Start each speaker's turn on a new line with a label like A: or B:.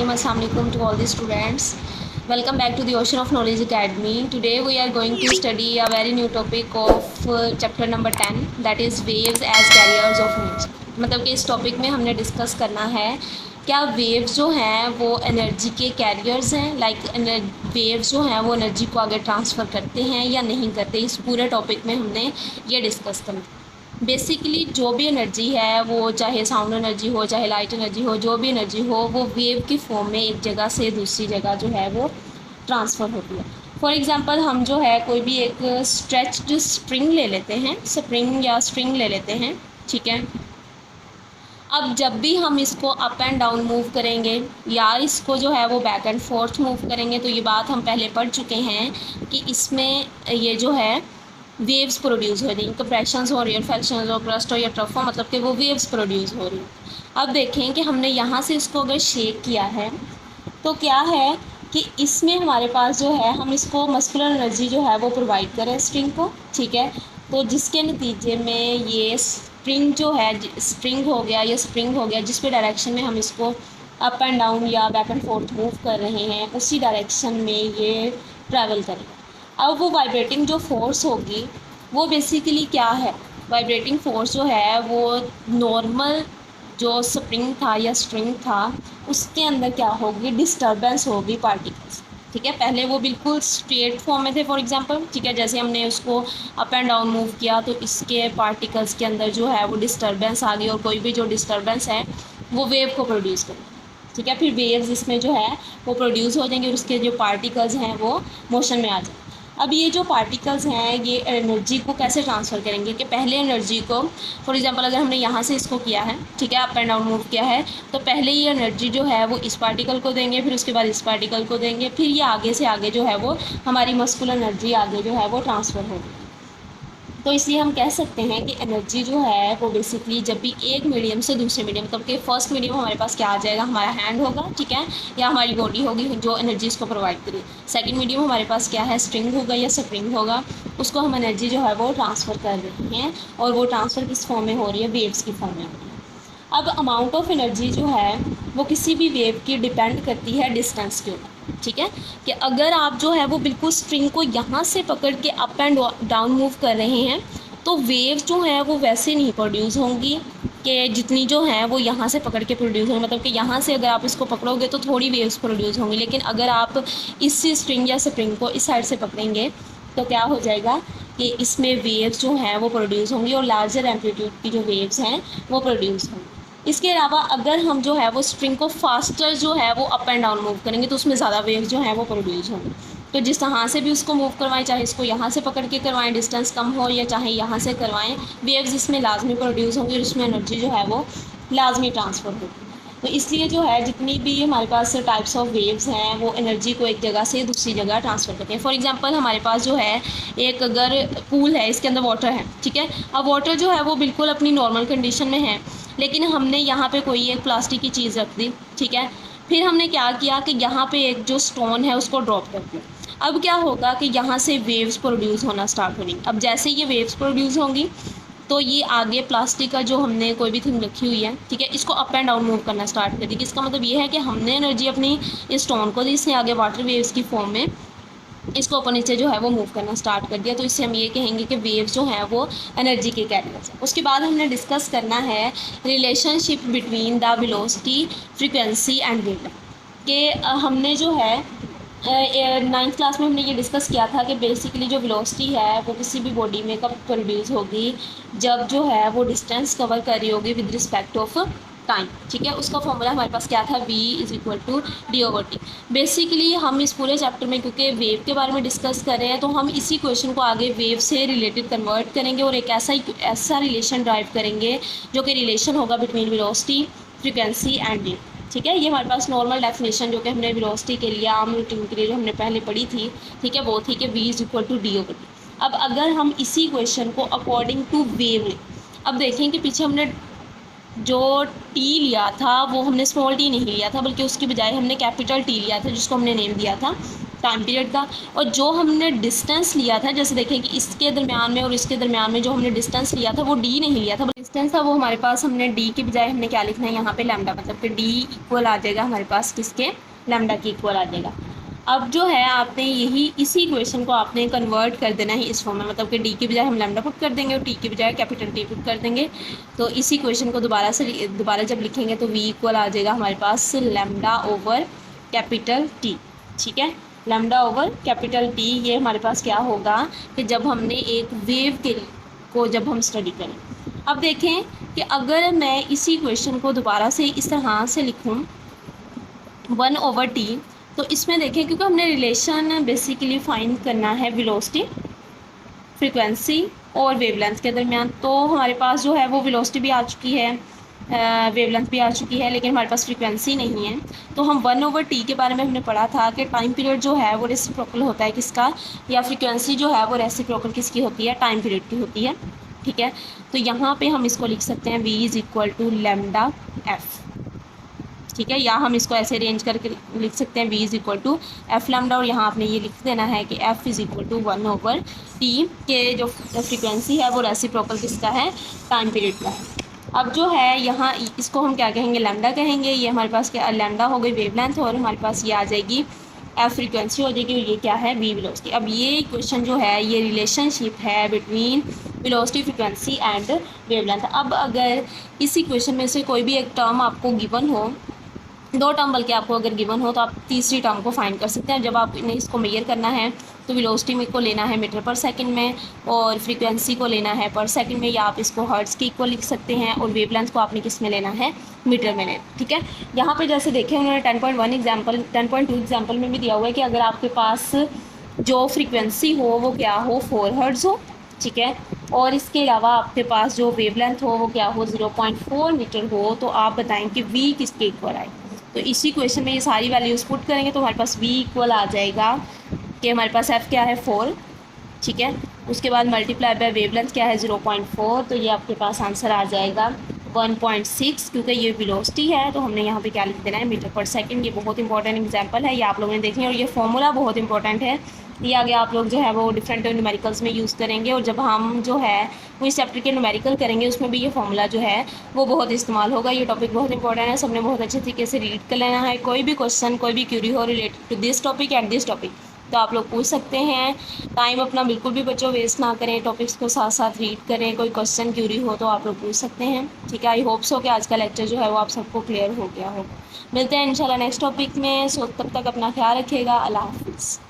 A: warm assalamu alaikum to all the students. Welcome back to the Ocean of Knowledge Academy. Today we are going to study a very new topic of chapter number 10, that is waves as carriers of energy. मतलब कि इस topic में हमने discuss करना है क्या waves जो हैं वो एनर्जी के कैरियर्स हैं, लाइक वेव्स जो हैं वो एनर्जी को आगे ट्रांसफ़र करते हैं या नहीं करते। इस पूरे टॉपिक में हमने ये डिस्कस करना है। बेसिकली जो भी एनर्जी है वो चाहे साउंड एनर्जी हो, चाहे लाइट एनर्जी हो, जो भी एनर्जी हो वो वेव की फॉर्म में एक जगह से दूसरी जगह जो है वो ट्रांसफ़र होती है। फॉर एग्ज़ाम्पल हम जो है कोई भी एक स्ट्रेच्ड स्प्रिंग ले लेते हैं, स्प्रिंग या स्ट्रिंग ले लेते हैं, ठीक है। अब जब भी हम इसको अप एंड डाउन मूव करेंगे या इसको जो है वो बैक एंड फोर्थ मूव करेंगे, तो ये बात हम पहले पढ़ चुके हैं कि इसमें ये जो है वेव्स प्रोड्यूस हो रही हैं, कंप्रेशंस हो रही है, फ्रैक्शंस हो, क्रस्ट हो या ट्रफ हो, मतलब कि वो वेव्स प्रोड्यूस हो रही हैं। अब देखें कि हमने यहाँ से इसको अगर शेक किया है तो क्या है कि इसमें हमारे पास जो है हम इसको मस्कुलर एनर्जी जो है वो प्रोवाइड करें स्ट्रिंग को, ठीक है। तो जिसके नतीजे में ये स्प्रिंग जो है, स्प्रिंग हो गया या स्प्रिंग हो गया, जिस भी डायरेक्शन में हम इसको अप एंड डाउन या बैक एंड फोर्थ मूव कर रहे हैं उसी डायरेक्शन में ये ट्रैवल करेगा। अब वो वाइब्रेटिंग जो फोर्स होगी वो बेसिकली क्या है, वाइब्रेटिंग फोर्स जो है वो नॉर्मल जो स्प्रिंग था या स्ट्रिंग था उसके अंदर क्या होगी, डिस्टर्बेंस होगी पार्टिकल्स, ठीक है। पहले वो बिल्कुल स्ट्रेट फॉर्म में थे फॉर एग्जांपल, ठीक है। जैसे हमने उसको अप एंड डाउन मूव किया तो इसके पार्टिकल्स के अंदर जो है वो डिस्टर्बेंस आ गई और कोई भी जो डिस्टर्बेंस है वो वेव को प्रोड्यूस करेगी, ठीक है। फिर वेव्स इसमें जो है वो प्रोड्यूस हो जाएंगे और उसके जो पार्टिकल्स हैं वो मोशन में आ जाएंगे। अब ये जो पार्टिकल्स हैं ये एनर्जी को कैसे ट्रांसफ़र करेंगे कि पहले एनर्जी को, फॉर एग्जांपल अगर हमने यहाँ से इसको किया है, ठीक है, अप एंड डाउन मूव किया है, तो पहले ये एनर्जी जो है वो इस पार्टिकल को देंगे, फिर उसके बाद इस पार्टिकल को देंगे, फिर ये आगे से आगे जो है वो हमारी मस्कुलर एनर्जी आगे जो है वो ट्रांसफ़र होगी। तो इसलिए हम कह सकते हैं कि एनर्जी जो है वो बेसिकली जब भी एक मीडियम से दूसरे मीडियम, मतलब कि फर्स्ट मीडियम हमारे पास क्या आ जाएगा, हमारा हैंड होगा, ठीक है, या हमारी बॉडी होगी जो एनर्जी इसको प्रोवाइड करेगी। सेकंड मीडियम हमारे पास क्या है, स्ट्रिंग होगा या स्प्रिंग होगा, उसको हम एनर्जी जो है वो ट्रांसफ़र कर रहे हैं और वो ट्रांसफ़र किस फॉर्म में हो रही है, वेव्स की फॉर्म में हो रही है। अब अमाउंट ऑफ एनर्जी जो है वो किसी भी वेव की डिपेंड करती है डिस्टेंस के ऊपर, ठीक है। कि अगर आप जो है वो बिल्कुल स्ट्रिंग को यहाँ से पकड़ के अप एंड डाउन मूव कर रहे हैं तो वेव्स जो हैं वो वैसे नहीं प्रोड्यूस होंगी कि जितनी जो हैं वो यहाँ से पकड़ के प्रोड्यूस होंगी, मतलब कि यहाँ से अगर आप इसको पकड़ोगे तो थोड़ी वेव्स प्रोड्यूस होंगी, लेकिन अगर आप इस स्ट्रिंग या स्प्रिंग को इस साइड से पकड़ेंगे तो क्या हो जाएगा कि इसमें वेव्स जो हैं वो प्रोड्यूस होंगी और लार्जर एम्पलीट्यूड की जो वेव्स हैं वो प्रोड्यूस होंगी। इसके अलावा अगर हम जो है वो स्ट्रिंग को फास्टर जो है वो अप एंड डाउन मूव करेंगे तो उसमें ज़्यादा वेव्स जो हैं वो प्रोड्यूस होंगी। तो जिस तरह से भी उसको मूव करवाएं, चाहे इसको यहाँ से पकड़ के करवाएं डिस्टेंस कम हो या चाहे यहाँ से करवाएं, वेव्स इसमें लाजमी प्रोड्यूस होंगी और इसमें एनर्जी जो है वो लाजमी ट्रांसफ़र होगी। तो इसलिए जो है जितनी भी हमारे पास टाइप्स ऑफ वेव्स हैं वो एनर्जी को एक जगह से दूसरी जगह ट्रांसफ़र करते हैं। फॉर एग्जांपल हमारे पास जो है एक अगर पूल है, इसके अंदर वाटर है, ठीक है। अब वाटर जो है वो बिल्कुल अपनी नॉर्मल कंडीशन में है, लेकिन हमने यहाँ पर कोई एक प्लास्टिक की चीज़ रख दी, ठीक है। फिर हमने क्या किया कि यहाँ पर एक जो स्टोन है उसको ड्रॉप कर दिया। अब क्या होगा कि यहाँ से वेव्स प्रोड्यूस होना स्टार्ट होंगी। अब जैसे ये वेव्स प्रोड्यूस होंगी तो ये आगे प्लास्टिक का जो हमने कोई भी थिंग रखी हुई है, ठीक है, इसको अप एंड डाउन मूव करना स्टार्ट कर देगी। इसका मतलब ये है कि हमने एनर्जी अपनी इस स्टोन को दी, इसने आगे वाटर वेव्स की फॉर्म में इसको ऊपर नीचे जो है वो मूव करना स्टार्ट कर दिया। तो इससे हम ये कहेंगे कि वेव्स जो हैं वो एनर्जी के कैरियर्स हैं। उसके बाद हमने डिस्कस करना है relationship between the velocity, frequency and wavelength के हमने जो है 9th क्लास में हमने ये डिस्कस किया था कि बेसिकली जो वेलोसिटी है वो किसी भी बॉडी में कब प्रोड्यूस होगी, जब जो है वो डिस्टेंस कवर कर रही होगी विद रिस्पेक्ट ऑफ टाइम, ठीक है। उसका फॉर्मूला हमारे पास क्या था, v = d/t। बेसिकली हम इस पूरे चैप्टर में क्योंकि वेव के बारे में डिस्कस कर रहे हैं तो हम इसी क्वेश्चन को आगे वेव से रिलेटेड कन्वर्ट करेंगे और एक ऐसा रिलेशन ड्राइव करेंगे जो कि रिलेशन होगा between velocity, frequency and wave, ठीक है। ये हमारे पास नॉर्मल डेफिनेशन जो कि हमने वेलोसिटी के लिए, आम रूटीन के लिए जो हमने पहले पढ़ी थी, ठीक है, वो थी कि v = d/t। अब अगर हम इसी क्वेश्चन को अकॉर्डिंग टू वेव लें, अब देखें कि पीछे हमने जो t लिया था वो हमने स्मॉल t नहीं लिया था, बल्कि उसके बजाय हमने कैपिटल T लिया था जिसको हमने नेम दिया था टाइम पीरियड का। और जो हमने डिस्टेंस लिया था, जैसे देखें कि इसके दरमियान में और इसके दरमियान में जो हमने डिस्टेंस लिया था वो d नहीं लिया था, बल्कि टेंस था वो हमारे पास, हमने डी के बजाय हमने क्या लिखना है यहाँ पे लैम्डा, मतलब कि डी इक्वल आ जाएगा हमारे पास किसके, लैम्डा के इक्वल आ जाएगा। अब जो है आपने यही इसी इक्वेशन को आपने कन्वर्ट कर देना है इस फॉर्म में, मतलब कि डी के बजाय हम लैम्डा पुट कर देंगे और टी के बजाय कैपिटल टी पुट कर देंगे। तो इसी इक्वेशन को दोबारा जब लिखेंगे तो वी इक्वल आ जाएगा हमारे पास लैम्डा ओवर कैपिटल टी। ठीक है, लैम्डा ओवर कैपिटल टी, ये हमारे पास क्या होगा कि जब हमने एक वेव के को जब हम स्टडी करें। अब देखें कि अगर मैं इसी इक्वेशन को दोबारा से इस तरह से लिखूं 1 ओवर टी, तो इसमें देखें क्योंकि हमने रिलेशन बेसिकली फाइंड करना है वेलोसिटी, फ्रीक्वेंसी और वेवलेंथ के दरमियान, तो हमारे पास जो है वो वेलोसिटी भी आ चुकी है, वेवलेंथ भी आ चुकी है, लेकिन हमारे पास फ्रीक्वेंसी नहीं है। तो हम 1 ओवर टी के बारे में हमने पढ़ा था कि टाइम पीरियड जो है वो रेसिप्रोकल होता है किसका, या फ्रीक्वेंसी जो है वो रेसिप्रोकल किसकी होती है, टाइम पीरियड की होती है। ठीक है, तो यहाँ पे हम इसको लिख सकते हैं v is equal to lambda f. ठीक है, या हम इसको ऐसे अरेंज करके लिख सकते हैं v is equal to f lambda, और यहाँ आपने ये लिख देना है कि f is equal to 1 over t के जो फ्रीक्वेंसी है वो रेसिप्रोकल किसका है, टाइम पीरियड का है। अब जो है यहाँ इसको हम क्या कहेंगे, लैम्डा कहेंगे। ये हमारे पास क्या लैम्डा हो गई वेवलेंथ, और हमारे पास ये आ जाएगी एफ फ्रीक्वेंसी हो जाएगी, और ये क्या है वी वेलोसिटी। अब ये क्वेश्चन जो है ये रिलेशनशिप है between velocity, frequency and wavelength. अब अगर इसी क्वेश्चन में से कोई भी एक टर्म आपको गिवन हो, 2 टर्म बल्कि आपको अगर गिवन हो, तो आप तीसरी टर्म को फाइंड कर सकते हैं। जब आपने इसको मेजर करना है तो वेलोसिटी में को लेना है मीटर पर सेकंड में, और फ्रीक्वेंसी को लेना है पर सेकंड में, या आप इसको हर्ट्ज के इक्वल लिख सकते हैं, और वेवलेंथ को आपने किस में लेना है, मीटर में लेना। ठीक है, यहाँ पे जैसे देखें उन्होंने 10.1 एग्जाम्पल 10.2 एग्जाम्पल में भी दिया हुआ है कि अगर आपके पास जो फ्रीक्वेंसी हो वो क्या हो, 4 हर्ट्ज हो। ठीक है, और इसके अलावा आपके पास जो वेवलेंथ हो वो क्या हो, 0.4 मीटर हो, तो आप बताएं कि v किसके इक्वल आए। तो इसी क्वेश्चन में ये सारी वैल्यूज़ पुट करेंगे तो हमारे पास v इक्वल आ जाएगा कि हमारे पास f क्या है 4। ठीक है, उसके बाद मल्टीप्लाई बाय वेवलेंथ क्या है 0.4, तो ये आपके पास आंसर आ जाएगा 1.6, क्योंकि ये वेलोसिटी है तो हमने यहाँ पे क्या लिख देना है, मीटर पर सेकंड। ये बहुत इंपॉर्टेंट एग्जांपल है, ये आप लोगों ने देखनी है, और ये फॉर्मूला बहुत इंपॉर्टेंट है। ये आगे आप लोग जो है वो डिफरेंट न्यूमेरिकल्स में यूज़ करेंगे, और जब हम जो है वो इस चैप्टर के न्यूमेरिकल करेंगे उसमें भी ये फॉर्मूला जो है वो बहुत इस्तेमाल होगा। ये टॉपिक बहुत इंपॉर्टेंट है, सबने बहुत अच्छे तरीके से रीड कर लेना है। कोई भी क्वेश्चन, कोई भी क्यूरी हो related to this topic and this topic, तो आप लोग पूछ सकते हैं। टाइम अपना बिल्कुल भी बच्चों वेस्ट ना करें, टॉपिक्स को साथ साथ रीड करें। कोई क्वेश्चन क्यूरी हो तो आप लोग पूछ सकते हैं। ठीक है, आई होप सो कि आज का लेक्चर जो है वो आप सबको क्लियर हो गया हो। मिलते हैं इंशाल्लाह नेक्स्ट टॉपिक में। सो तब तक अपना ख्याल रखिएगा। अल्लाह हाफिज़।